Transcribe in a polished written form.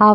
1/2